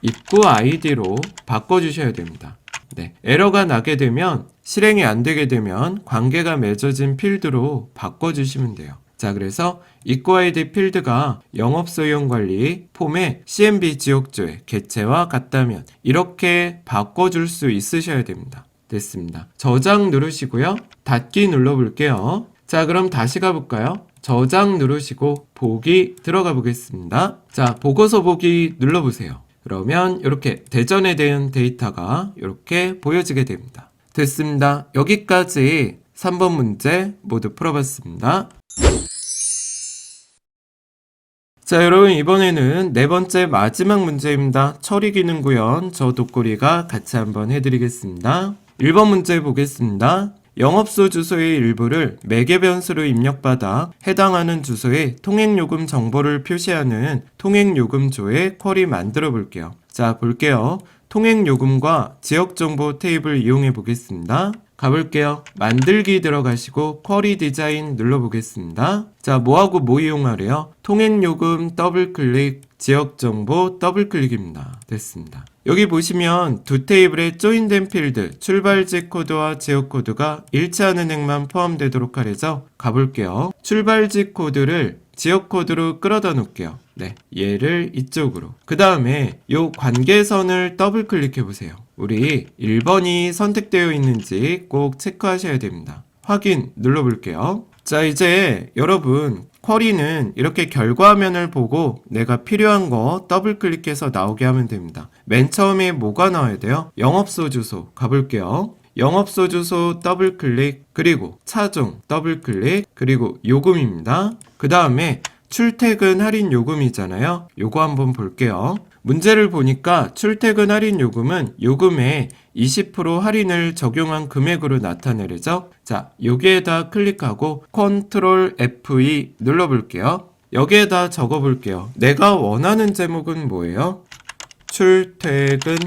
입구 아이디로 바꿔주셔야 됩니다. 네, 에러가 나게 되면 실행이 안 되게 되면 관계가 맺어진 필드로 바꿔주시면 돼요. 자, 그래서 입구 아이디 필드가 영업소용관리 폼에 CMB 지역조회 개체와 같다면 이렇게 바꿔줄 수 있으셔야 됩니다. 됐습니다. 저장 누르시고요. 닫기 눌러볼게요. 자, 그럼 다시 가볼까요? 저장 누르시고 보기 들어가 보겠습니다. 자, 보고서 보기 눌러보세요. 그러면 이렇게 대전에 대한 데이터가 이렇게 보여지게 됩니다. 됐습니다. 여기까지 3번 문제 모두 풀어봤습니다. 자, 여러분 이번에는 네 번째 마지막 문제입니다. 처리 기능 구현 저 독고리가 같이 한번 해드리겠습니다. 1번 문제 보겠습니다. 영업소 주소의 일부를 매개 변수로 입력받아 해당하는 주소에 통행요금 정보를 표시하는 통행요금조의 쿼리 만들어 볼게요. 자, 볼게요. 통행요금과 지역정보 테이블 이용해 보겠습니다. 가볼게요. 만들기 들어가시고 쿼리 디자인 눌러보겠습니다. 자, 뭐하고 뭐 이용하래요? 통행요금 더블클릭, 지역정보 더블클릭입니다. 됐습니다. 여기 보시면 두 테이블에 조인된 필드, 출발지 코드와 지역 코드가 일치하는 행만 포함되도록 하래죠. 가볼게요. 출발지 코드를 지역 코드로 끌어다 놓을게요. 네, 얘를 이쪽으로. 그 다음에 요 관계선을 더블 클릭해 보세요. 우리 1번이 선택되어 있는지 꼭 체크하셔야 됩니다. 확인 눌러볼게요. 자, 이제 여러분 쿼리는 이렇게 결과화면을 보고 내가 필요한 거 더블 클릭해서 나오게 하면 됩니다. 맨 처음에 뭐가 나와야 돼요? 영업소 주소 가볼게요. 영업소 주소 더블 클릭, 그리고 차종 더블 클릭, 그리고 요금입니다. 그 다음에 출퇴근 할인 요금이잖아요. 요거 한번 볼게요. 문제를 보니까 출퇴근 할인 요금은 요금에 20% 할인을 적용한 금액으로 나타내려죠. 자, 여기에다 클릭하고 컨트롤 F2 눌러볼게요. 여기에다 적어볼게요. 내가 원하는 제목은 뭐예요? 출퇴근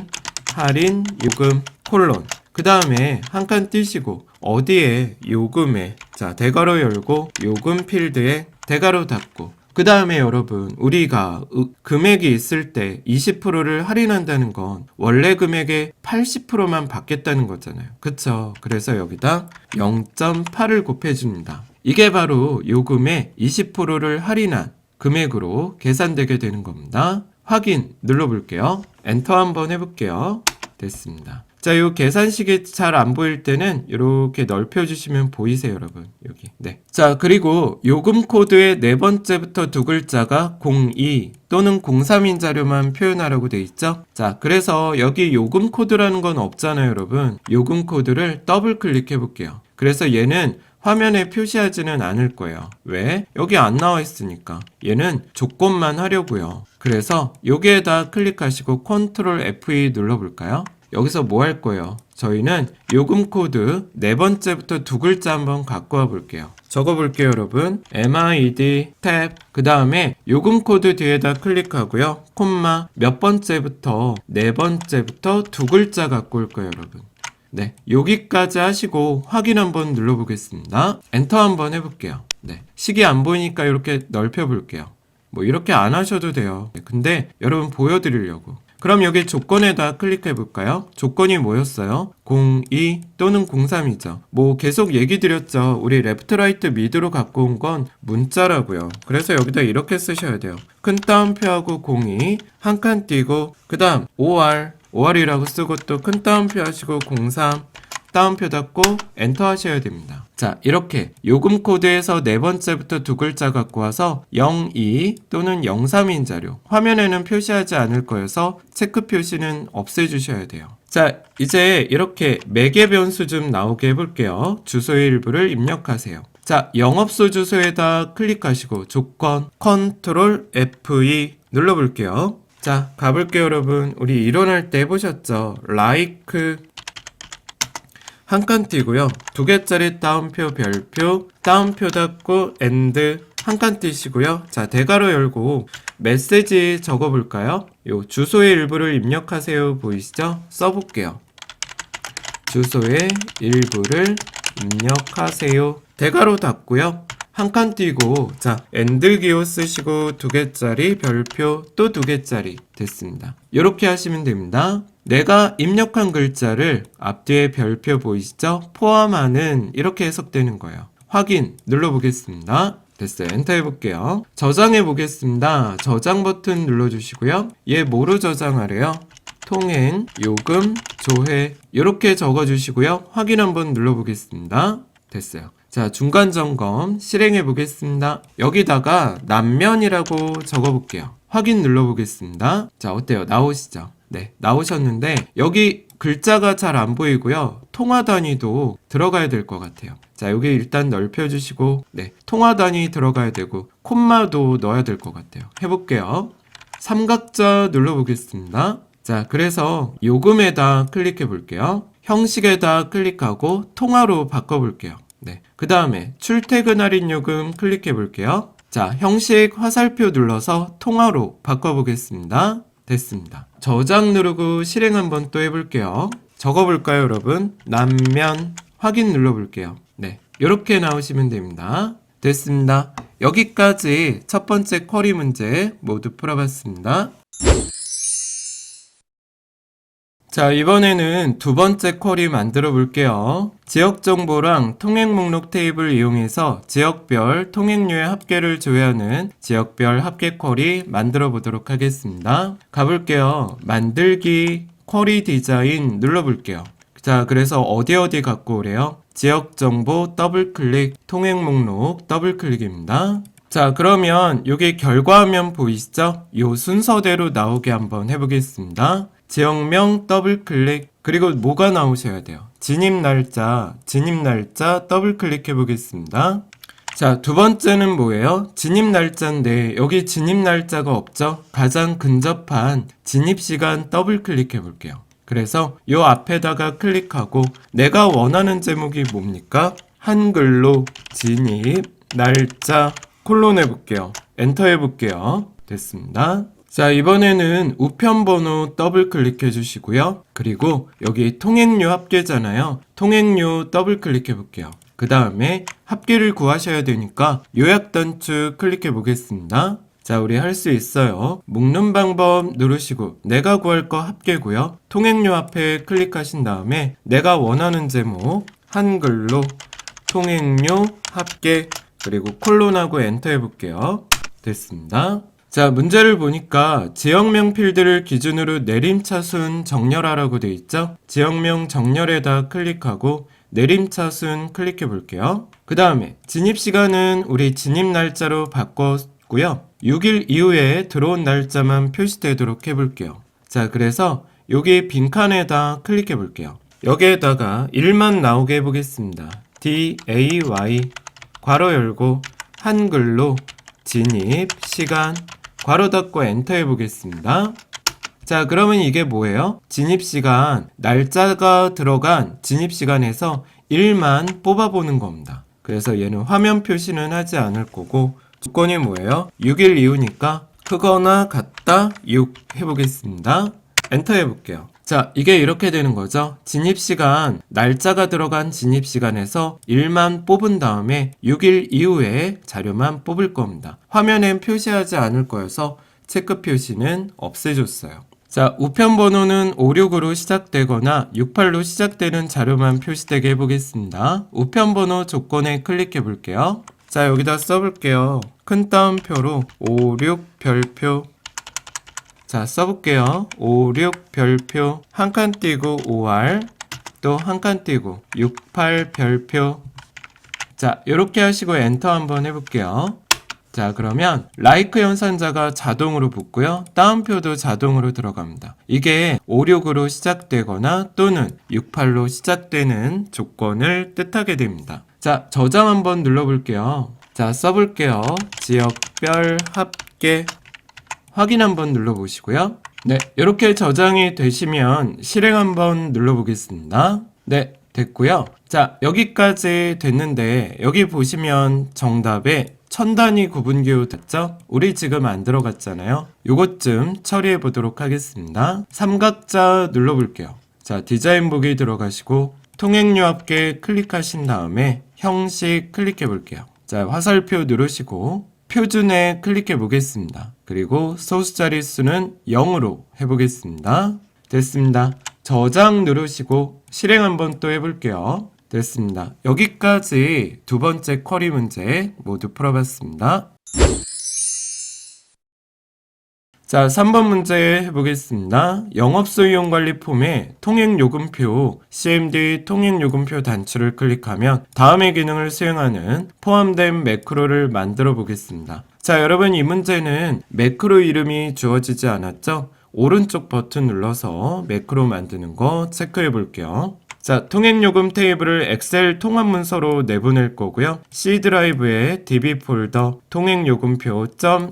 할인 요금 콜론. 그 다음에 한 칸 띄시고 어디에 요금에, 자, 대괄호 열고 요금 필드에 대괄호 닫고, 그 다음에 여러분 우리가 금액이 있을 때 20%를 할인한다는 건 원래 금액의 80%만 받겠다는 거잖아요. 그쵸? 그래서 여기다 0.8을 곱해줍니다. 이게 바로 요금의 20%를 할인한 금액으로 계산되게 되는 겁니다. 확인 눌러볼게요. 엔터 한번 해볼게요. 됐습니다. 자, 요 계산식이 잘 안 보일 때는 이렇게 넓혀주시면 보이세요, 여러분. 여기. 네. 자, 그리고 요금 코드의 네 번째부터 두 글자가 02 또는 03인 자료만 표현하라고 돼 있죠? 자, 그래서 여기 요금 코드라는 건 없잖아요, 여러분. 요금 코드를 더블 클릭해 볼게요. 그래서 얘는 화면에 표시하지는 않을 거예요. 왜? 여기 안 나와 있으니까. 얘는 조건만 하려고요. 그래서 여기에다 클릭하시고 컨트롤 F2 눌러볼까요? 여기서 뭐 할 거예요? 저희는 요금 코드 네 번째부터 두 글자 한번 갖고 와 볼게요. 적어 볼게요, 여러분. MID 탭, 그 다음에 요금 코드 뒤에다 클릭하고요. 콤마 몇 번째부터 네 번째부터 두 글자 갖고 올 거예요, 여러분. 네, 여기까지 하시고 확인 한번 눌러보겠습니다. 엔터 한번 해볼게요. 네, 식이 안 보이니까 이렇게 넓혀 볼게요. 뭐 이렇게 안 하셔도 돼요. 근데 여러분 보여드리려고. 그럼 여기 조건에다 클릭해 볼까요? 조건이 뭐였어요? 02 또는 03이죠. 뭐 계속 얘기 드렸죠. 우리 레프트 라이트 미드로 갖고 온 건 문자라고요. 그래서 여기다 이렇게 쓰셔야 돼요. 큰 따옴표하고 02 한 칸 띄고 그 다음 5R이라고 쓰고 또 큰 따옴표 하시고 03 따옴표 닫고 엔터 하셔야 됩니다. 자, 이렇게 요금 코드에서 네 번째부터 두 글자 갖고 와서 02 또는 03인 자료 화면에는 표시하지 않을 거여서 체크 표시는 없애주셔야 돼요. 자, 이제 이렇게 매개 변수 좀 나오게 해볼게요. 주소의 일부를 입력하세요. 자, 영업소 주소에다 클릭하시고 조건 컨트롤 F2 눌러볼게요. 자, 가볼게요 여러분. 우리 이론할 때 해보셨죠? like 한 칸 띄고요. 두 개짜리 따옴표 별표 따옴표 닫고 and 한 칸 띄시고요. 자, 대괄호 열고 메시지 적어볼까요? 요 주소의 일부를 입력하세요 보이시죠? 써볼게요. 주소의 일부를 입력하세요. 대괄호 닫고요. 한 칸 띄고 자 and 기호 쓰시고 두 개짜리 별표 또 두 개짜리 됐습니다. 이렇게 하시면 됩니다. 내가 입력한 글자를 앞뒤에 별표 보이시죠? 포함하는 이렇게 해석되는 거예요. 확인 눌러보겠습니다. 됐어요. 엔터 해볼게요. 저장해 보겠습니다. 저장 버튼 눌러주시고요. 얘 뭐로 저장하래요? 통행, 요금, 조회 이렇게 적어주시고요. 확인 한번 눌러보겠습니다. 됐어요. 자, 중간 점검 실행해 보겠습니다. 여기다가 남면이라고 적어볼게요. 확인 눌러보겠습니다. 자, 어때요? 나오시죠? 네, 나오셨는데 여기 글자가 잘 안 보이고요. 통화 단위도 들어가야 될 것 같아요. 자, 여기 일단 넓혀주시고 네, 통화 단위 들어가야 되고 콤마도 넣어야 될 것 같아요. 해볼게요. 삼각자 눌러보겠습니다. 자, 그래서 요금에다 클릭해 볼게요. 형식에다 클릭하고 통화로 바꿔볼게요. 네, 그 다음에 출퇴근 할인 요금 클릭해 볼게요. 자, 형식 화살표 눌러서 통화로 바꿔보겠습니다. 됐습니다. 저장 누르고 실행 한번 또 해볼게요. 적어볼까요, 여러분? 남면 확인 눌러볼게요. 네, 이렇게 나오시면 됩니다. 됐습니다. 여기까지 첫 번째 쿼리 문제 모두 풀어봤습니다. 자, 이번에는 두 번째 쿼리 만들어 볼게요. 지역 정보랑 통행 목록 테이블 이용해서 지역별 통행료의 합계를 조회하는 지역별 합계 쿼리 만들어 보도록 하겠습니다. 가볼게요. 만들기 쿼리 디자인 눌러 볼게요. 자, 그래서 어디 갖고 오래요? 지역 정보 더블 클릭, 통행 목록 더블 클릭입니다. 자, 그러면 여기 결과화면 보이시죠? 이 순서대로 나오게 한번 해보겠습니다. 지역명 더블 클릭, 그리고 뭐가 나오셔야 돼요? 진입 날짜 더블 클릭해 보겠습니다. 자, 두 번째는 뭐예요? 진입 날짜인데 여기 진입 날짜가 없죠? 가장 근접한 진입 시간 더블 클릭해 볼게요. 그래서 요 앞에다가 클릭하고 내가 원하는 제목이 뭡니까? 한글로 진입 날짜 콜론 해볼게요. 엔터 해볼게요. 됐습니다. 자, 이번에는 우편 번호 더블 클릭해 주시고요. 그리고 여기 통행료 합계잖아요. 통행료 더블 클릭해 볼게요. 그 다음에 합계를 구하셔야 되니까 요약 단축 클릭해 보겠습니다. 자, 우리 할 수 있어요. 묶는 방법 누르시고 내가 구할 거 합계고요. 통행료 앞에 클릭하신 다음에 내가 원하는 제목 한글로 통행료 합계 그리고 콜론하고 엔터 해볼게요. 됐습니다. 자, 문제를 보니까 지역명 필드를 기준으로 내림차순 정렬하라고 돼 있죠? 지역명 정렬에다 클릭하고 내림차순 클릭해 볼게요. 그 다음에 진입시간은 우리 진입 날짜로 바꿨고요. 6일 이후에 들어온 날짜만 표시되도록 해볼게요. 자, 그래서 여기 빈칸에다 클릭해 볼게요. 여기에다가 1만 나오게 해보겠습니다. DAY 괄호 열고 한글로 진입 시간 괄호 닫고 엔터 해보겠습니다. 자, 그러면 이게 뭐예요? 진입시간, 날짜가 들어간 진입시간에서 1만 뽑아보는 겁니다. 그래서 얘는 화면 표시는 하지 않을 거고 조건이 뭐예요? 6일 이후니까 크거나 같다 6 해보겠습니다. 엔터 해볼게요. 자, 이게 이렇게 되는 거죠. 진입시간, 날짜가 들어간 진입시간에서 1만 뽑은 다음에 6일 이후에 자료만 뽑을 겁니다. 화면엔 표시하지 않을 거여서 체크 표시는 없애줬어요. 자, 우편 번호는 56으로 시작되거나 68로 시작되는 자료만 표시되게 해보겠습니다. 우편 번호 조건에 클릭해 볼게요. 자, 여기다 써볼게요. 큰 따옴표로 56 별표. 자, 써볼게요. 56 별표 한 칸 띄고 5R 또 한 칸 띄고 68 별표. 자, 이렇게 하시고 엔터 한번 해볼게요. 자, 그러면 라이크 연산자가 자동으로 붙고요. 따옴표도 자동으로 들어갑니다. 이게 56으로 시작되거나 또는 68로 시작되는 조건을 뜻하게 됩니다. 자, 저장 한번 눌러볼게요. 자, 써볼게요. 지역별 합계 확인 한번 눌러보시고요. 네, 이렇게 저장이 되시면 실행 한번 눌러보겠습니다. 네, 됐고요. 자, 여기까지 됐는데 여기 보시면 정답에 천 단위 구분기호 됐죠? 우리 지금 안 들어갔잖아요. 요것 좀 처리해 보도록 하겠습니다. 삼각자 눌러볼게요. 자, 디자인 보기 들어가시고 통행료 합계 클릭하신 다음에 형식 클릭해 볼게요. 자, 화살표 누르시고 표준에 클릭해 보겠습니다. 그리고 소수 자릿수는 0으로 해보겠습니다. 됐습니다. 저장 누르시고 실행 한번 또 해볼게요. 됐습니다. 여기까지 두 번째 쿼리 문제 모두 풀어봤습니다. 자, 3번 문제 해보겠습니다. 영업소 이용관리 폼에 통행요금표, CMD 통행요금표 단추를 클릭하면 다음의 기능을 수행하는 포함된 매크로를 만들어 보겠습니다. 자, 여러분 이 문제는 매크로 이름이 주어지지 않았죠? 오른쪽 버튼 눌러서 매크로 만드는 거 체크해 볼게요. 자, 통행요금 테이블을 엑셀 통합 문서로 내보낼 거고요. C 드라이브에 DB 폴더 통행요금표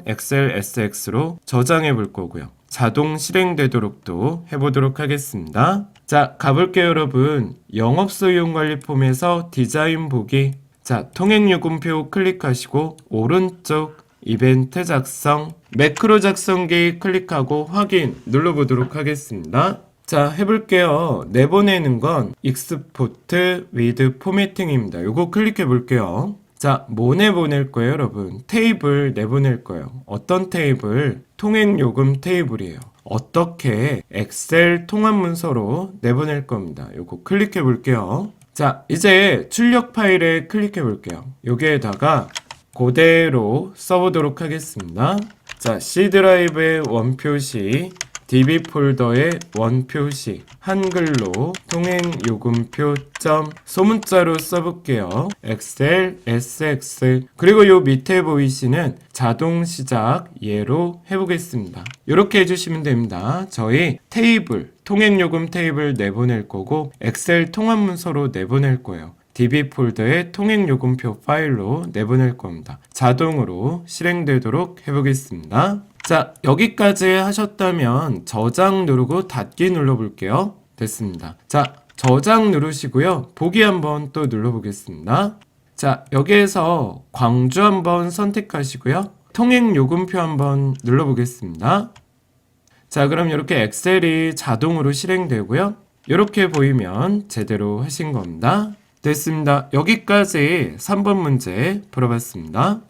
.xlsx로 저장해 볼 거고요. 자동 실행되도록 또 해보도록 하겠습니다. 자, 가볼게요 여러분. 영업소 이용관리 폼에서 디자인 보기. 자, 통행요금표 클릭하시고 오른쪽 이벤트 작성, 매크로 작성기 클릭하고 확인 눌러보도록 하겠습니다. 자, 해볼게요. 내보내는 건 익스포트 위드 포매팅입니다. 요거 클릭해 볼게요. 자, 뭐 내보낼 거예요, 여러분? 테이블 내보낼 거예요. 어떤 테이블? 통행요금 테이블이에요. 어떻게? 엑셀 통합 문서로 내보낼 겁니다. 요거 클릭해 볼게요. 자, 이제 출력 파일에 클릭해 볼게요. 여기에다가 그대로 써보도록 하겠습니다. 자, C 드라이브의 원표시, DB 폴더의 원표시, 한글로 통행요금표 소문자로 써볼게요. XLSX. 그리고 요 밑에 보이시는 자동 시작 예로 해보겠습니다. 이렇게 해주시면 됩니다. 저희 테이블, 통행요금 테이블 내보낼 거고 엑셀 통합 문서로 내보낼 거예요. DB 폴더의 통행요금표 파일로 내보낼 겁니다. 자동으로 실행되도록 해보겠습니다. 자, 여기까지 하셨다면 저장 누르고 닫기 눌러볼게요. 됐습니다. 자, 저장 누르시고요. 보기 한번 또 눌러보겠습니다. 자, 여기에서 광주 한번 선택하시고요. 통행요금표 한번 눌러보겠습니다. 자, 그럼 이렇게 엑셀이 자동으로 실행되고요. 이렇게 보이면 제대로 하신 겁니다. 됐습니다. 여기까지 3번 문제 풀어봤습니다.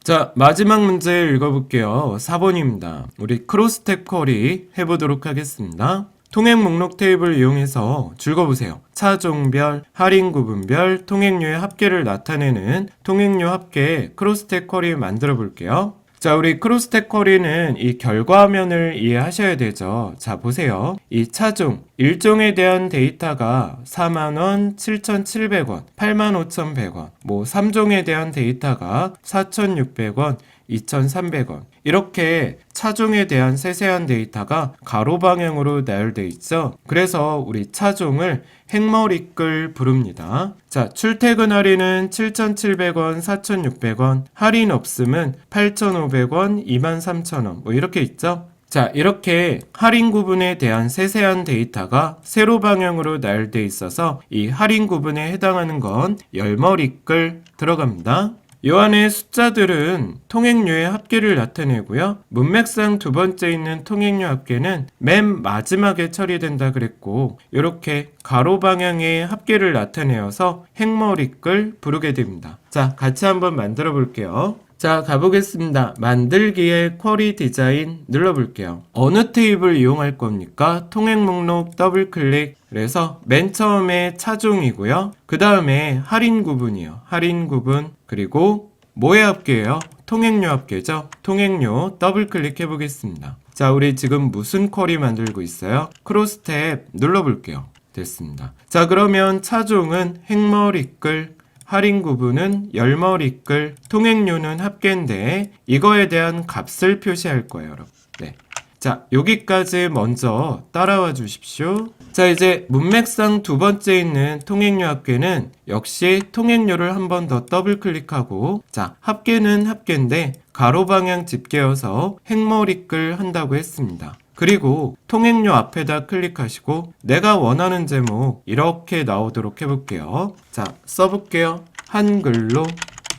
자, 마지막 문제 읽어볼게요. 4번입니다. 우리 크로스탭 쿼리 해보도록 하겠습니다. 통행 목록 테이블 이용해서 줄거보세요. 차종별, 할인 구분별, 통행료의 합계를 나타내는 통행료 합계 크로스탭 쿼리 만들어 볼게요. 자, 우리 크로스탭 쿼리는 이 결과면을 이해하셔야 되죠. 자, 보세요. 이 차종, 일종에 대한 데이터가 4만원, 7,700원, 85,100원, 뭐 3종에 대한 데이터가 4,600원, 2,300원. 이렇게 차종에 대한 세세한 데이터가 가로 방향으로 나열되어 있죠. 그래서 우리 차종을 행머리끌 부릅니다. 자, 출퇴근 할인은 7,700원, 4,600원, 할인 없음은 8,500원, 23,000원 뭐 이렇게 있죠. 자, 이렇게 할인 구분에 대한 세세한 데이터가 세로 방향으로 나열되어 있어서 이 할인 구분에 해당하는 건 열머리끌 들어갑니다. 요 안에 숫자들은 통행료의 합계를 나타내고요. 문맥상 두 번째 있는 통행료 합계는 맨 마지막에 처리된다 그랬고 이렇게 가로 방향의 합계를 나타내어서 행머리끌 부르게 됩니다. 자, 같이 한번 만들어 볼게요. 자, 가보겠습니다. 만들기에 쿼리 디자인 눌러볼게요. 어느 테이블 이용할 겁니까? 통행 목록 더블 클릭. 그래서 맨 처음에 차종이고요. 그 다음에 할인 구분이요. 할인 구분. 그리고 뭐의 합계예요? 통행료 합계죠. 통행료 더블 클릭해 보겠습니다. 자, 우리 지금 무슨 쿼리 만들고 있어요? 크로스탭 눌러볼게요. 됐습니다. 자, 그러면 차종은 행머리끌, 할인 구분은 열머리끌, 통행료는 합계인데 이거에 대한 값을 표시할 거예요, 여러분. 네. 자, 여기까지 먼저 따라와 주십시오. 자, 이제 문맥상 두 번째 있는 통행료 합계는 역시 통행료를 한 번 더 더블 클릭하고, 자, 합계는 합계인데 가로 방향 집계여서 행머리끌 한다고 했습니다. 그리고 통행료 앞에다 클릭하시고 내가 원하는 제목 이렇게 나오도록 해볼게요. 자, 써볼게요. 한글로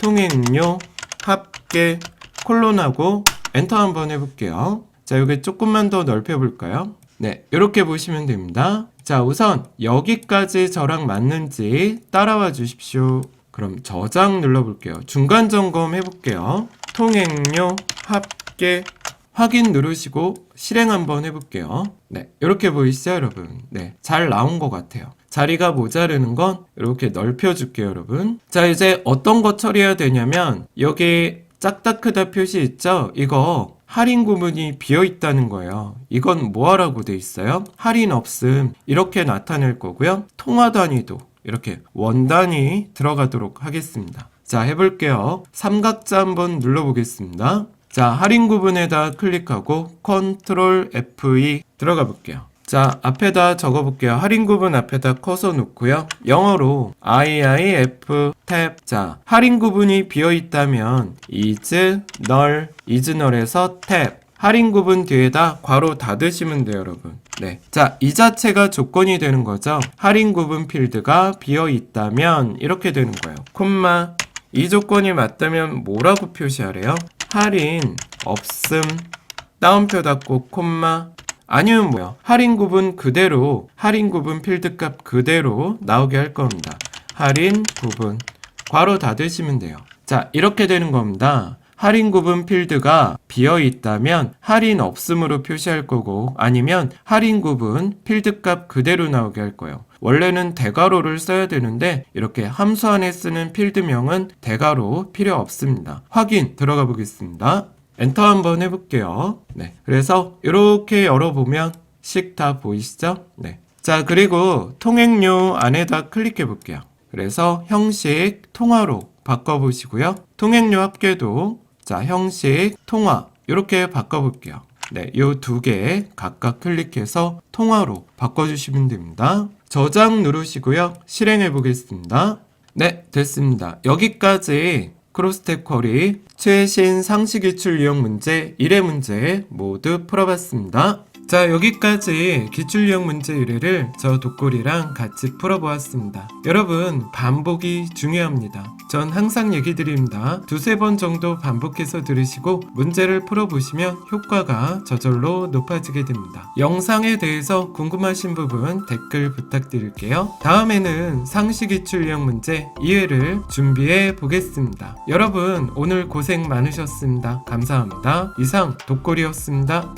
통행료 합계 콜론하고 엔터 한번 해볼게요. 자, 여기 조금만 더 넓혀볼까요? 네, 이렇게 보시면 됩니다. 자, 우선 여기까지 저랑 맞는지 따라와 주십시오. 그럼 저장 눌러볼게요. 중간 점검 해볼게요. 통행료 합계 확인 누르시고 실행 한번 해볼게요. 네, 이렇게 보이시죠, 여러분? 네, 잘 나온 것 같아요. 자리가 모자르는 건 이렇게 넓혀줄게요, 여러분. 자, 이제 어떤 거 처리해야 되냐면 여기 작다 크다 표시 있죠? 이거 할인 구문이 비어 있다는 거예요. 이건 뭐 하라고 돼 있어요? 할인 없음 이렇게 나타낼 거고요. 통화 단위도 이렇게 원 단위 들어가도록 하겠습니다. 자, 해볼게요. 삼각자 한번 눌러보겠습니다. 자, 할인 구분에다 클릭하고 컨트롤 F2 들어가 볼게요. 자, 앞에다 적어 볼게요. 할인 구분 앞에다 커서 놓고요. 영어로 IIF 탭. 자, 할인 구분이 비어 있다면 is null에서 탭. 할인 구분 뒤에다 괄호 닫으시면 돼요, 여러분. 네. 자, 이 자체가 조건이 되는 거죠. 할인 구분 필드가 비어 있다면 이렇게 되는 거예요. 콤마. 이 조건이 맞다면 뭐라고 표시하래요? 할인 없음 따옴표 닫고 콤마. 아니면 뭐야? 할인 구분 그대로 할인 구분 필드 값 그대로 나오게 할 겁니다. 할인 구분 괄호 닫으시면 돼요. 자, 이렇게 되는 겁니다. 할인 구분 필드가 비어 있다면 할인 없음으로 표시할 거고, 아니면 할인 구분 필드 값 그대로 나오게 할 거예요. 원래는 대괄호를 써야 되는데 이렇게 함수 안에 쓰는 필드명은 대괄호 필요 없습니다. 확인 들어가 보겠습니다. 엔터 한번 해볼게요. 네, 그래서 이렇게 열어보면 식 다 보이시죠? 네. 자, 그리고 통행료 안에다 클릭해 볼게요. 그래서 형식 통화로 바꿔보시고요. 통행료 합계도 자, 형식 통화 이렇게 바꿔볼게요. 네, 요 두 개 각각 클릭해서 통화로 바꿔주시면 됩니다. 저장 누르시고요. 실행해 보겠습니다. 네, 됐습니다. 여기까지 크로스탭 쿼리 최신 상시기출 유형 문제 1회 문제 모두 풀어봤습니다. 자, 여기까지 기출유형 문제 1회를 저 독골이랑 같이 풀어보았습니다. 여러분, 반복이 중요합니다. 전 항상 얘기 드립니다. 두세 번 정도 반복해서 들으시고 문제를 풀어보시면 효과가 저절로 높아지게 됩니다. 영상에 대해서 궁금하신 부분 댓글 부탁드릴게요. 다음에는 상시기출유형 문제 2회를 준비해 보겠습니다. 여러분, 오늘 고생 많으셨습니다. 감사합니다. 이상 독골이었습니다.